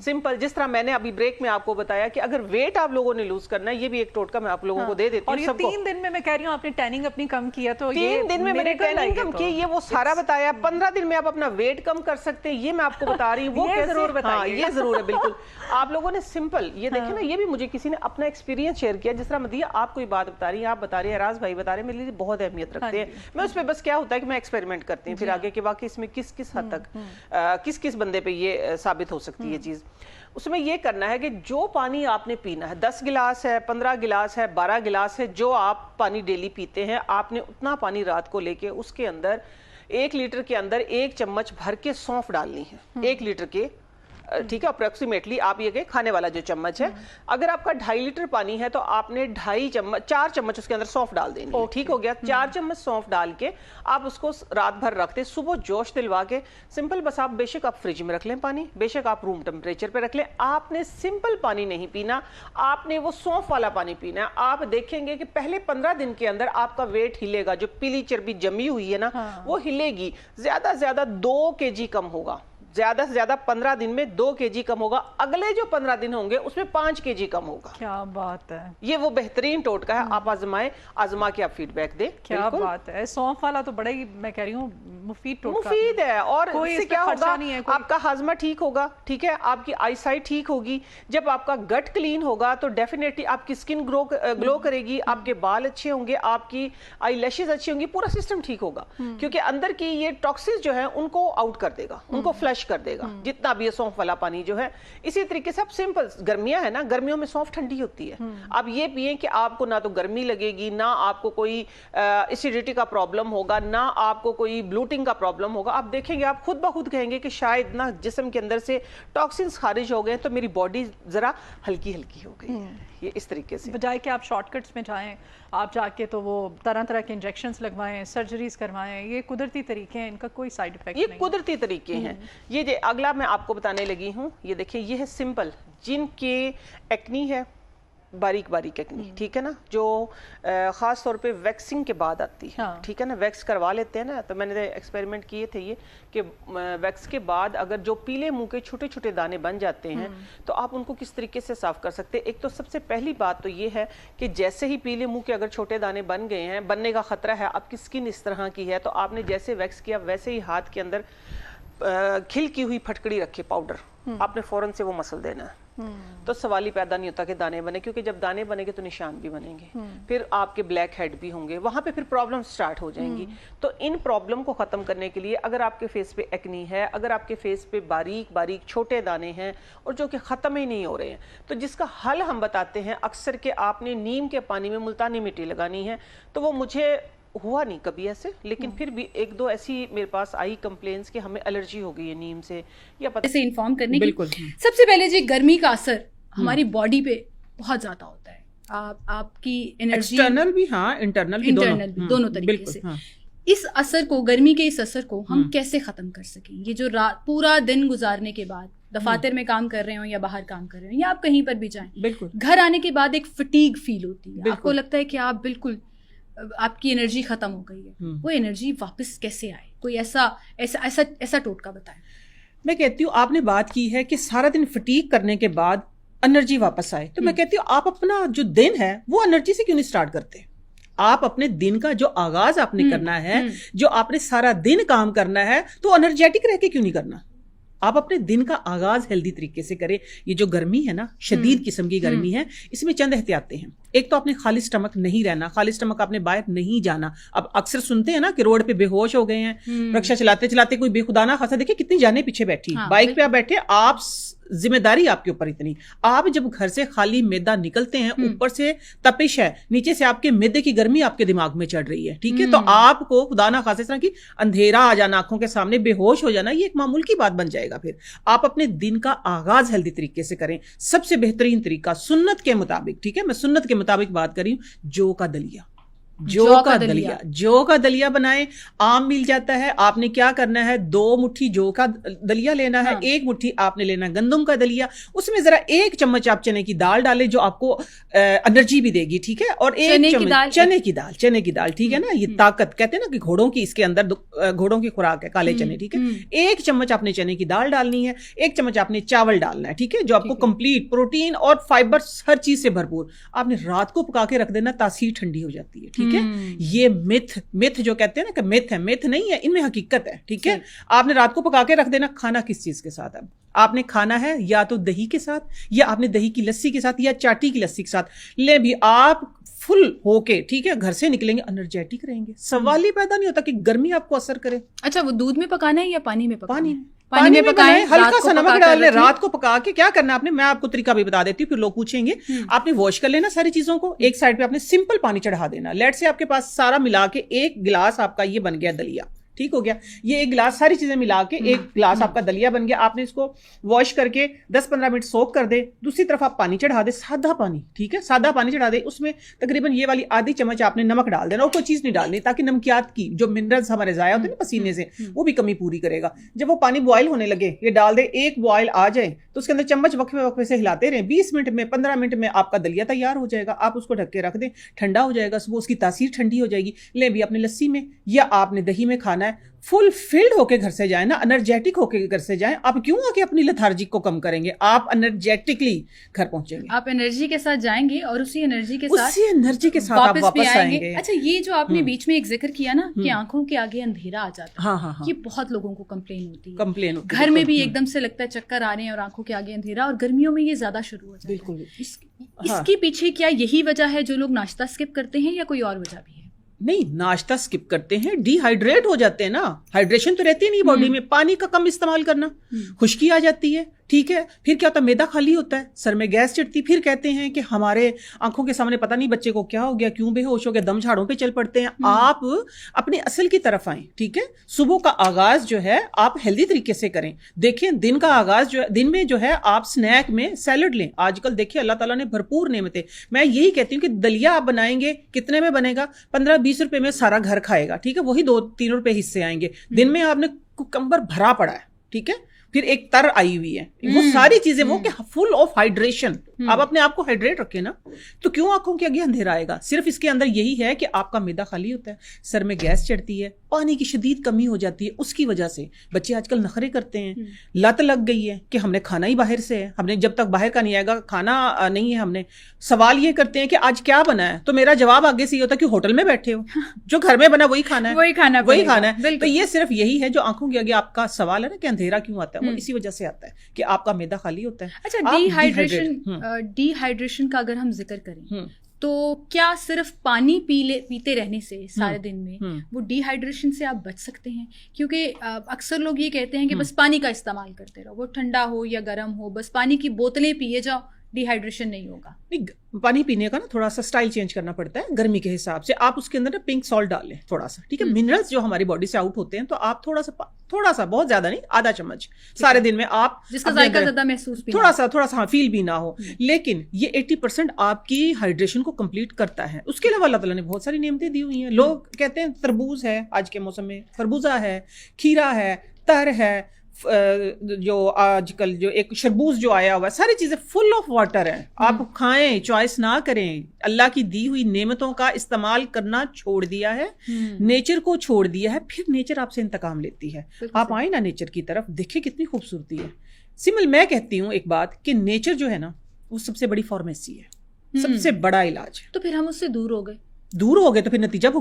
Simple, जिस तरह मैंने अभी ब्रेक में आपको बताया कि अगर वेट आप लोगों ने लूज करना है, ये भी एक टोटका मैं आप लोगों को दे देती हूँ। और ये 3 दिन में मैं कह रही हूँ आपने टैनिंग अपनी कम किया, तो 3 दिन में मैंने टैनिंग कम की, ये वो सारा बताया। 15 दिन में आप अपना वेट कम कर सकते हैं, ये मैं आपको बता रही हूँ। वो कैसे, जरूर बताइए। ये जरूर है, बिल्कुल। आप लोगों ने सिंपल ये देखे ना, ये भी मुझे किसी ने अपना एक्सपीरियंस शेयर किया। जिस तरह मदिया आप कोई बात बता रही हैं, आप बता रही हैं, राज भाई बता रहे हैं, मेरे लिए बहुत अहमियत रखते हैं। मैं उस पर बस क्या होता है कि मैं एक्सपेरिमेंट करती हूँ फिर आगे के वाकई इसमें किस किस हद तक किस किस बंदे पे ये साबित हो सकती है चीज। उसमें ये करना है कि जो पानी आपने पीना है, 10 गिलास है, 15 गिलास है, 12 गिलास है, जो आप पानी डेली पीते हैं, आपने उतना पानी रात को लेके उसके अंदर 1 लीटर के अंदर 1 चम्मच भर के सौंफ डालनी है। 1 लीटर के, ठीक है, अप्रोक्सीमेटली आप ये खाने वाला जो चम्मच है, अगर आपका 2.5 लीटर पानी है तो आपने 2.5 चम्मच, 4 चम्मच उसके अंदर सौंफ डाल देनी है। ठीक हो गया। 4 चम्मच सौंफ डाल के आप उसको रात भर रखते, सुबह जोश दिलवा के सिंपल, बस आप बेशक आप फ्रिज में रख लें पानी, बेशक आप रूम टेम्परेचर पे रख लें, आपने सिंपल पानी नहीं पीना, आपने वो सौंफ वाला पानी पीना है। आप देखेंगे कि पहले 15 दिन के अंदर आपका वेट हिलेगा, जो पीली चर्बी जमी हुई है ना, वो हिलेगी, ज्यादा से ज्यादा 2 kg कम होगा, ज्यादा से ज्यादा 15 दिन में 2 kg कम होगा, अगले जो 15 दिन होंगे उसमें 5 kg कम होगा। क्या बात है, ये वो बेहतरीन टोटका है, आप आजमाएं, आजमा के आप फीडबैक दें। क्या बात है, सौंफ वाला तो बड़ा ही, मैं कह रही हूँ, मुफीद टोटका, मुफीद है। और इससे क्या होगा, आपका हाजमा ठीक होगा, ठीक है, आपकी आईसाइट ठीक होगी। जब आपका गट क्लीन होगा तो डेफिनेटली आपकी स्किन ग्लो करेगी, आपके बाल अच्छे होंगे, आपकी आई लैशेज अच्छी होंगी, पूरा सिस्टम ठीक होगा, क्योंकि अंदर की ये टॉक्सिन्स जो है उनको आउट कर देगा, उनको फ्लश कर देगा, जितना भी ये सौंफ वाला पानी जो है। इसी तरीके से आप सिंपल, गर्मियां है ना, गर्मियों में सौंफ ठंडी होती है, आप ये पिए कि आपको ना तो गर्मी लगेगी, ना आपको कोई एसिडिटी का प्रॉब्लम होगा, ना आपको कोई ब्लोटिंग का प्रॉब्लम होगा। आप देखेंगे, आप खुद ब खुद कहेंगे कि शायद ना जिस्म के अंदर से टॉक्सिन्स खारिज हो गए, तो मेरी बॉडी जरा हल्की हल्की हो गई है। ये इस तरीके से, बजाय कि आप शॉर्टकट्स में जाएं, आप जाके तो वो तरह तरह के इंजेक्शंस लगवाएं, सर्जरीज करवाएं, ये कुदरती तरीके हैं, इनका कोई साइड इफेक्ट नहीं। ये कुदरती तरीके हैं। ये अगला मैं आपको बताने लगी हूँ, ये देखिए, ये है सिंपल, जिनके एक्नी है, बारीक बारीक एक्नी, ठीक है ना, जो खास तौर पे वैक्सिंग के बाद आती है, ठीक है ना, वैक्स करवा लेते हैं ना, तो मैंने एक्सपेरिमेंट किए थे ये कि वैक्स के बाद अगर जो पीले मुंह के छोटे छोटे दाने बन जाते हैं, तो आप उनको किस तरीके से साफ कर सकते हैं। एक तो सबसे पहली बात तो ये है कि जैसे ही पीले मुंह के अगर छोटे दाने बन गए हैं, बनने का खतरा है, आपकी स्किन इस तरह की है, तो आपने जैसे वैक्स किया वैसे ही हाथ के अंदर खिलकी हुई फटकड़ी रखे पाउडर, आपने फौरन से वो मसल देना है। तो सवाल ही पैदा नहीं होता कि दाने बने, क्योंकि जब दाने बनेंगे तो निशान भी बनेंगे, फिर आपके ब्लैक हेड भी होंगे, वहां पे फिर प्रॉब्लम स्टार्ट हो जाएंगी। तो इन प्रॉब्लम को खत्म करने के लिए, अगर आपके फेस पे एक्नी है, अगर आपके फेस पे बारीक बारीक छोटे दाने हैं और जो कि खत्म ही नहीं हो रहे हैं, तो जिसका हल हम बताते हैं अक्सर कि आपने नीम के पानी में मुल्तानी मिट्टी लगानी है। तो वो मुझे हुआ नहीं कभी ऐसे, लेकिन फिर भी 1-2 ऐसी मेरे पास आई कंप्लेंट्स कि हमें एलर्जी हो गई है नीम से, या पता से इन्फॉर्म करने की। सबसे पहले जी, गर्मी का असर हमारी बॉडी पे बहुत ज्यादा होता है, आपकी एनर्जी एक्सटर्नल भी, हाँ, इंटरनल भी, दोनों तरीके से। इस असर को, गर्मी के इस असर को हम कैसे खत्म कर सकें? ये जो पूरा दिन गुजारने के बाद, दफातर में काम कर रहे हो या बाहर काम कर रहे हो, या आप कहीं पर भी जाएं, घर आने के बाद एक फटीग फील होती है, आपको लगता है कि आप बिल्कुल, आपकी एनर्जी खत्म हो गई है, वो एनर्जी वापस कैसे आए? कोई ऐसा टोटका बताएं। मैं कहती हूँ, आपने बात की है कि सारा दिन फटीग करने के बाद एनर्जी वापस आए, तो मैं कहती हूँ आप अपना जो दिन है वो एनर्जी से क्यों नहीं स्टार्ट करते? आप अपने दिन का जो आगाज आपने करना है, जो आपने सारा दिन काम करना है, तो एनर्जेटिक रह के क्यों नहीं करना? आप अपने दिन का आगाज हेल्दी तरीके से करें। ये जो गर्मी है ना, शदीद किस्म की गर्मी है, इसमें चंद एहतियातें हैं। एक तो आपने खाली स्टमक नहीं रहना, खाली स्टमक आपने बाहर नहीं जाना। अब अक्सर सुनते हैं ना कि रोड पे बेहोश हो गए हैं, रिक्शा चलाते चलाते कोई बेखुदा ना खासा, देखिए कितनी जाने पीछे बैठी, बाइक पे आप बैठे, आप जिम्मेदारी आपके ऊपर इतनी। आप जब घर से खाली मैदा निकलते हैं, ऊपर से तपिश है, नीचे से आपके मैदे की गर्मी आपके दिमाग में चढ़ रही है, ठीक है, तो आपको खुदा ना खासे तरह की अंधेरा आ जाना, आंखों के सामने बेहोश हो जाना, ये एक मामूल की बात बन जाएगा। फिर आप अपने दिन का आगाज हेल्दी तरीके से करें। सबसे बेहतरीन तरीका सुन्नत के मुताबिक, ठीक है, मैं सुन्नत के मुताबिक बात कर रही हूं, जौ का दलिया। जौ का दलिया, जौ का दलिया बनाएं। आम मिल जाता है, आपने क्या करना है, 2 मुट्ठी जौ का दलिया लेना है, 1 मुट्ठी आपने लेना गंदम का दलिया, उसमें जरा 1 चम्मच आप चने की दाल डालें जो आपको एनर्जी भी देगी, ठीक है, और 1 चम्मच चने की दाल, ठीक है ना, ये ताकत कहते हैं ना कि घोड़ों की, इसके अंदर घोड़ों की खुराक है काले चने, ठीक है। 1 चम्मच आपने चने की दाल डालनी है, 1 चम्मच आपने चावल डालना है, ठीक है, जो आपको कंप्लीट प्रोटीन और फाइबर हर चीज से भरपूर। आपने रात को पका के रख देना, तासीर ठंडी हो जाती है, ठीक है। ये मिथ जो कहते हैं ना कि मिथ है, मिथ नहीं है, इनमें हकीकत है, ठीक है। आपने रात को पका के रख देना। खाना किस चीज के साथ है आपने खाना है, या तो दही के साथ, या आपने दही की लस्सी के साथ, या चाटी की लस्सी के साथ ले भी आप फुल होके, ठीक है, घर से निकलेंगे एनर्जेटिक रहेंगे। सवाल ही पैदा नहीं होता कि गर्मी आपको असर करे। अच्छा, वो दूध में पकाना है या पानी में पकाना है? पानी में पकाएं, हल्का सा नमक डाल लें, रात को पका के क्या करना आपने, मैं आपको तरीका भी बता देती हूँ, फिर लोग पूछेंगे। आपने वॉश कर लेना सारी चीजों को, एक साइड पे आपने सिंपल पानी चढ़ा देना। लेट से आपके पास सारा मिला के 1 गिलास आपका ये बन गया दलिया, ठीक हो गया। ये 1 गिलास सारी चीजें मिला के 1 गिलास आपका दलिया बन गया। आपने इसको वॉश करके 10-15 मिनट सोक कर दे। दूसरी तरफ आप पानी चढ़ा दे, सादा पानी, ठीक है, सादा पानी चढ़ा दे, उसमें तकरीबन ये वाली आधी चम्मच आपने नमक डाल देना, और कोई चीज नहीं डालनी, ताकि नमकियात की जो मिनरल्स हमारे जाया होते हैं ना पसीने से, वो भी कमी पूरी करेगा। जब वो पानी बॉयल होने लगे, ये डाल दे, 1 बॉयल आ जाए तो उसके अंदर चम्मच वक्फे वक्फे से हिलाते रहें। 20 मिनट में, 15 मिनट में आपका दलिया तैयार हो जाएगा। आप उसको ढक के रख दें, ठंडा हो जाएगा, सुबह उसकी तासीर ठंडी हो जाएगी। ले भी अपने लस्सी में या आपने दही में खाना है, फुल फिल्ड होके घर से जाए ना, एनर्जेटिक होके घर से जाएं। आप क्यों आके अपनी लेथार्जी को कम करेंगे, आप एनर्जेटिकली घर पहुंचेंगे। आप एनर्जी के साथ जाएंगे और उसी एनर्जी के साथ आप वापस आएंगे। अच्छा, ये जो आपने बीच में एक जिक्र किया ना कि आंखों के आगे अंधेरा आ जाता है, हाँ, ये बहुत लोगों को कंप्लेन होती है। होती घर में भी एकदम से लगता है चक्कर आ रहे हैं और आंखों के आगे अंधेरा, और गर्मियों में ये ज्यादा शुरू हो जाता है। बिल्कुल। इसके पीछे क्या यही वजह है जो लोग नाश्ता स्किप करते हैं, या कोई और वजह भी है? नहीं, नाश्ता स्किप करते हैं, डिहाइड्रेट हो जाते हैं ना, हाइड्रेशन तो रहती नहीं बॉडी में, पानी का कम इस्तेमाल करना, खुश्की आ जाती है, ठीक है। फिर क्या होता है, मैदा खाली होता है, सर में गैस चढ़ती, फिर कहते हैं कि हमारे आंखों के सामने पता नहीं बच्चे को क्या हो गया, क्यों बेहोश हो गया, दम झाड़ों पे चल पड़ते हैं। आप अपने असल की तरफ आए, ठीक है। सुबह का आगाज जो है आप हेल्दी तरीके से करें। देखें, दिन का आगाज जो है, दिन में जो है आप स्नैक में सैलड लें। आजकल देखिए अल्लाह ताला ने भरपूर नेमतें, मैं यही कहती हूँ कि दलिया आप बनाएंगे, कितने में बनेगा, 15-20 रुपए में सारा घर खाएगा, ठीक है। वही 2-3 रुपए हिस्से आएंगे। दिन में आपने कुकम्बर भरा पड़ा है, ठीक है, फिर एक तर आई हुई है, वो सारी चीजें वो कि फुल ऑफ हाइड्रेशन। आप अपने आप को हाइड्रेट रखें ना, तो क्यों आंखों के आगे अंधेरा आएगा। सिर्फ इसके अंदर यही है कि आपका मैदा खाली होता है, सर में गैस चढ़ती है, पानी की शदीद कमी हो जाती है। उसकी वजह से बच्चे आजकल नखरे करते हैं, लत लग गई है कि हमने खाना ही बाहर से है, हमने जब तक बाहर का नहीं आएगा खाना नहीं है। हमने सवाल ये करते हैं कि आज क्या बना है, तो मेरा जवाब आगे से ये होता है कि होटल में बैठे हो, जो घर में बना वही खाना है, वही खाना है। तो ये सिर्फ यही है जो आंखों के आगे आपका सवाल है ना कि अंधेरा क्यों आता है, वो इसी वजह से आता है कि आपका मैदा खाली होता है। अच्छा, डिहाइड्रेशन का अगर हम जिक्र करें तो क्या सिर्फ पानी पीते रहने से सारे दिन में वो डिहाइड्रेशन से आप बच सकते हैं? क्योंकि अक्सर लोग ये कहते हैं कि बस पानी का इस्तेमाल करते रहो, वो ठंडा हो या गर्म हो, बस पानी की बोतलें पिए जाओ, डिहाइड्रेशन नहीं होगा। नहीं, पानी पीने का ना थोड़ा सा स्टाइल चेंज करना पड़ता है गर्मी के हिसाब से। आप उसके अंदर ना पिंक सॉल्ट डालें थोड़ा सा, ठीक है। मिनरल्स जो हमारी बॉडी से आउट होते हैं, तो आप थोड़ा सा बहुत ज्यादा नहीं, आधा चम्मच सारे दिन में आप, जिसका जायका ज्यादा महसूस भी थोड़ा सा फील भी ना हो, लेकिन ये 80% आपकी हाइड्रेशन को कंप्लीट करता है। उसके अलावा अल्लाह ताला ने बहुत सारी नेमतें दी हुई हैं। लोग कहते हैं तरबूज है, आज के मौसम में खरबूजा है, खीरा है, तर है, जो आजकल जो एक शरबूज जो आया हुआ है, सारी चीजें फुल ऑफ वाटर है। आप खाएं, चॉइस ना करें। अल्लाह की दी हुई नेमतों का इस्तेमाल करना छोड़ दिया है, नेचर को छोड़ दिया है, फिर नेचर आपसे इंतकाम लेती है। आप आए ना नेचर की तरफ, देखिए कितनी खूबसूरती है। सिमल, मैं कहती हूँ एक बात कि नेचर जो है ना वो सबसे बड़ी फार्मेसी है, सबसे बड़ा इलाज है। तो फिर हम उससे दूर हो गए तो फिर नतीजा भुगतना